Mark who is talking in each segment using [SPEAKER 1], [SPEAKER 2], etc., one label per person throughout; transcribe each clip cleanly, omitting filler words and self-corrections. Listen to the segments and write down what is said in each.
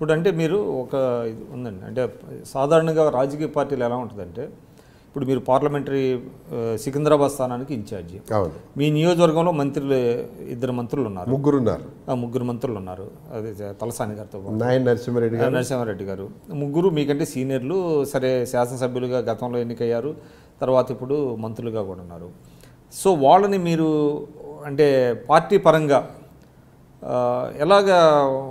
[SPEAKER 1] ఇప్పుడు అంటే మీరు ఒక ఇది ఉందండి, అంటే సాధారణంగా రాజకీయ పార్టీలు ఎలా ఉంటుందంటే, ఇప్పుడు మీరు పార్లమెంటరీ సికింద్రాబాద్ స్థానానికి ఇన్ఛార్జి, మీ నియోజకవర్గంలో ఇద్దరు మంత్రులు ఉన్నారు, ముగ్గురు మంత్రులు ఉన్నారు, అదే తలసాని గారితో నరసింహారెడ్డి గారు, ముగ్గురు మీకంటే సీనియర్లు, సరే శాసనసభ్యులుగా గతంలో ఎన్నికయ్యారు, తర్వాత ఇప్పుడు మంత్రులుగా కూడా ఉన్నారు. సో వాళ్ళని మీరు అంటే పార్టీ పరంగా ఎలాగా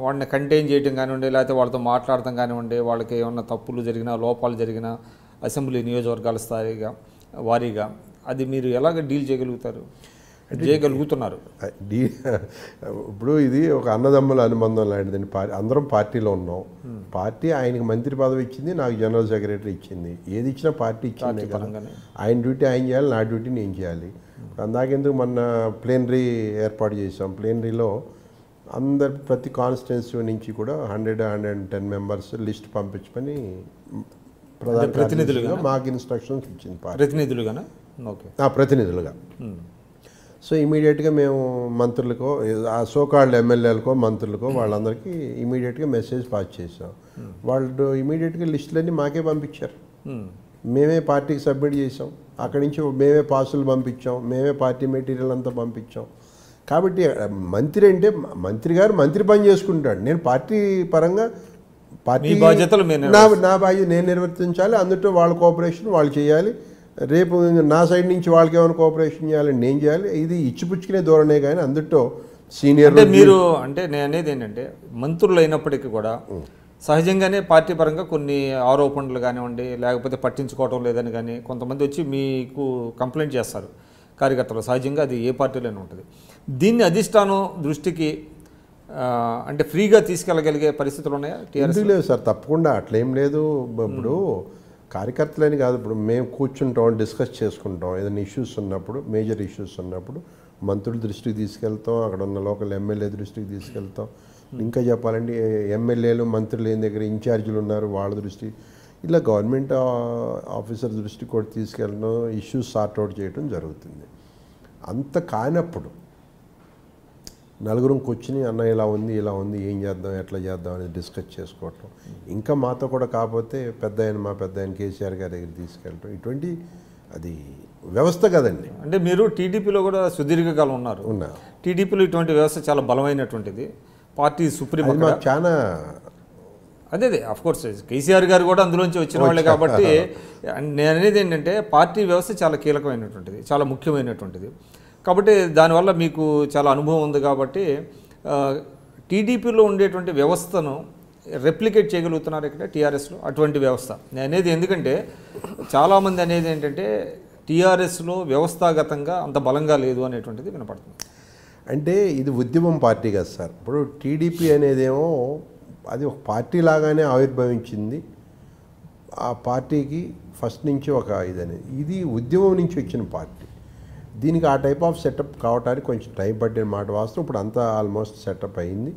[SPEAKER 1] వాళ్ళని కంటైన్ చేయడం కానివ్వండి, లేకపోతే వాళ్ళతో మాట్లాడటం కానివ్వండి, వాళ్ళకి ఏమన్నా తప్పులు జరిగినా, లోపాలు జరిగినా అసెంబ్లీ నియోజకవర్గాల స్థాయిగా వారీగా అది మీరు ఎలాగ డీల్ చేయగలుగుతున్నారు?
[SPEAKER 2] ఇప్పుడు ఇది ఒక అన్నదమ్ముల అనుబంధం లాంటిదండి. అందరం పార్టీలో ఉన్నాం. పార్టీ ఆయనకి మంత్రి పదవి ఇచ్చింది, నాకు జనరల్ సెక్రటరీ ఇచ్చింది. ఏది ఇచ్చినా పార్టీ ఇచ్చింది. ఆయన డ్యూటీ ఆయన చేయాలి, నా డ్యూటీ నేను చేయాలి. అందాకెందుకు మొన్న ప్లేనరీ ఏర్పాటు చేసాం. ప్లేనరీలో ప్రతి కాన్స్టిట్యున్సీ నుంచి కూడా 110 మెంబర్స్ లిస్ట్ పంపించమని
[SPEAKER 1] ప్రతినిధులుగా
[SPEAKER 2] మాకు ఇన్స్ట్రక్షన్స్ ఇచ్చింది
[SPEAKER 1] ప్రతినిధులుగా.
[SPEAKER 2] సో ఇమీడియట్గా మేము మంత్రులకో, ఆ సోకాల్డ్ ఎమ్మెల్యేలకో మంత్రులకో వాళ్ళందరికీ ఇమీడియట్గా మెసేజ్ పాస్ చేసాం. వాళ్ళు ఇమీడియట్గా లిస్టులన్నీ మాకే పంపించారు. మేమే పార్టీకి సబ్మిట్ చేసాం. అక్కడి నుంచి మేమే పాసులు పంపించాం, మేమే పార్టీ మెటీరియల్ అంతా పంపించాం. కాబట్టి మంత్రి అంటే మంత్రి గారు మంత్రి పని చేసుకుంటాడు. నేను పార్టీ పరంగా పార్టీ
[SPEAKER 1] బాధ్యతలు
[SPEAKER 2] నా బాధ్యత నేను నిర్వర్తించాలి. అందులో వాళ్ళ కోఆపరేషన్ వాళ్ళు చేయాలి. రేపు నా సైడ్ నుంచి వాళ్ళకి ఏమైనా కోఆపరేషన్ చేయాలని నేను చేయాలి. ఇది ఇచ్చిపుచ్చుకునే ధోరణే కానీ అందులో సీనియర్
[SPEAKER 1] మీరు అంటే నేను అనేది ఏంటంటే, మంత్రులు అయినప్పటికీ కూడా సహజంగానే పార్టీ పరంగా కొన్ని ఆరోపణలు కానివ్వండి, లేకపోతే పట్టించుకోవటం లేదని కానీ కొంతమంది వచ్చి మీకు కంప్లైంట్ చేస్తారు కార్యకర్తలు. సహజంగా అది ఏ పార్టీలోనే ఉంటుంది. దీన్ని అధిష్టానం దృష్టికి అంటే ఫ్రీగా తీసుకెళ్ళగలిగే పరిస్థితులు ఉన్నాయా?
[SPEAKER 2] ఎందుకు లేదు సార్, తప్పకుండా అట్లేం లేదు. ఇప్పుడు కార్యకర్తలని కాదు, ఇప్పుడు మేము కూర్చుంటాం, డిస్కస్ చేసుకుంటాం. ఏదైనా ఇష్యూస్ ఉన్నప్పుడు, మేజర్ ఇష్యూస్ ఉన్నప్పుడు మంత్రుల దృష్టికి తీసుకెళ్తాం, అక్కడ ఉన్న లోకల్ ఎమ్మెల్యే దృష్టికి తీసుకెళ్తాం. ఇంకా చెప్పాలంటే ఎమ్మెల్యేలు మంత్రులు ఏం దగ్గర ఇన్ఛార్జీలు ఉన్నారు వాళ్ళ దృష్టి, ఇలా గవర్నమెంట్ ఆఫీసర్ దృష్టికి కూడా తీసుకెళ్ళడం, ఇష్యూస్ సార్ట్అవుట్ చేయడం జరుగుతుంది. అంత కానప్పుడు నలుగురం కూర్చుని అన్న ఇలా ఉంది ఏం చేద్దాం, ఎట్లా చేద్దాం అనేది డిస్కస్ చేసుకోవటం. ఇంకా మాతో కూడా కాకపోతే మా పెద్ద ఆయన కేసీఆర్ గారి దగ్గర తీసుకెళ్ళటం, ఇటువంటి అది వ్యవస్థ కదండి.
[SPEAKER 1] అంటే మీరు టీడీపీలో కూడా సుదీర్ఘకాలం ఉన్నారు. టీడీపీలో ఇటువంటి వ్యవస్థ చాలా బలమైనటువంటిది. పార్టీ సుప్రీం
[SPEAKER 2] చాలా
[SPEAKER 1] అదే అఫ్కోర్స్ కేసీఆర్ గారు కూడా అందులోంచి వచ్చిన వాళ్ళే కాబట్టి నేను అనేది ఏంటంటే పార్టీ వ్యవస్థ చాలా కీలకమైనటువంటిది, చాలా ముఖ్యమైనటువంటిది. కాబట్టి దానివల్ల మీకు చాలా అనుభవం ఉంది. కాబట్టి టీడీపీలో ఉండేటువంటి వ్యవస్థను రెప్లికేట్ చేయగలుగుతున్నారు ఇక్కడ టీఆర్ఎస్లో అటువంటి వ్యవస్థ. నేను అనేది ఎందుకంటే చాలామంది అనేది ఏంటంటే టీఆర్ఎస్లో వ్యవస్థాగతంగా అంత బలంగా లేదు అనేటువంటిది వినపడుతుంది.
[SPEAKER 2] అంటే ఇది ఉద్యమం పార్టీ కదా సార్. ఇప్పుడు టీడీపీ అనేదేమో అది ఒక పార్టీ లాగానే ఆవిర్భవించింది. ఆ పార్టీకి ఫస్ట్ నుంచి ఒక ఇది ఉద్యమం నుంచి వచ్చిన పార్టీ. దీనికి ఆ టైప్ ఆఫ్ సెటప్ కావడానికి కొంచెం టైం పట్టిన మాట వాస్తవం. ఇప్పుడు అంతా ఆల్మోస్ట్ సెటప్ అయింది.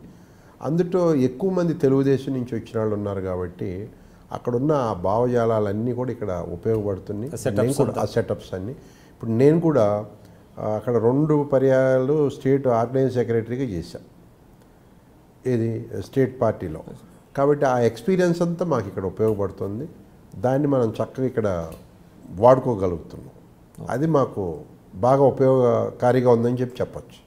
[SPEAKER 2] అందులో ఎక్కువ మంది తెలుగుదేశం నుంచి వచ్చిన వాళ్ళు ఉన్నారు కాబట్టి అక్కడున్న ఆ భావజాలాలన్నీ కూడా ఇక్కడ ఉపయోగపడుతున్నాయి. ఆ సెటప్స్ అన్నీ ఇప్పుడు నేను కూడా అక్కడ 2 పర్యాయాలు స్టేట్ ఆర్గనైజింగ్ సెక్రటరీగా చేశాను, ఇది స్టేట్ పార్టీలో. కాబట్టి ఆ ఎక్స్పీరియన్స్ అంతా మాకు ఇక్కడ ఉపయోగపడుతుంది. దాన్ని మనం చక్కగా ఇక్కడ వాడుకోగలుగుతున్నాం. అది మాకు బాగా ఉపయోగకారిగా ఉందని చెప్పచ్చు.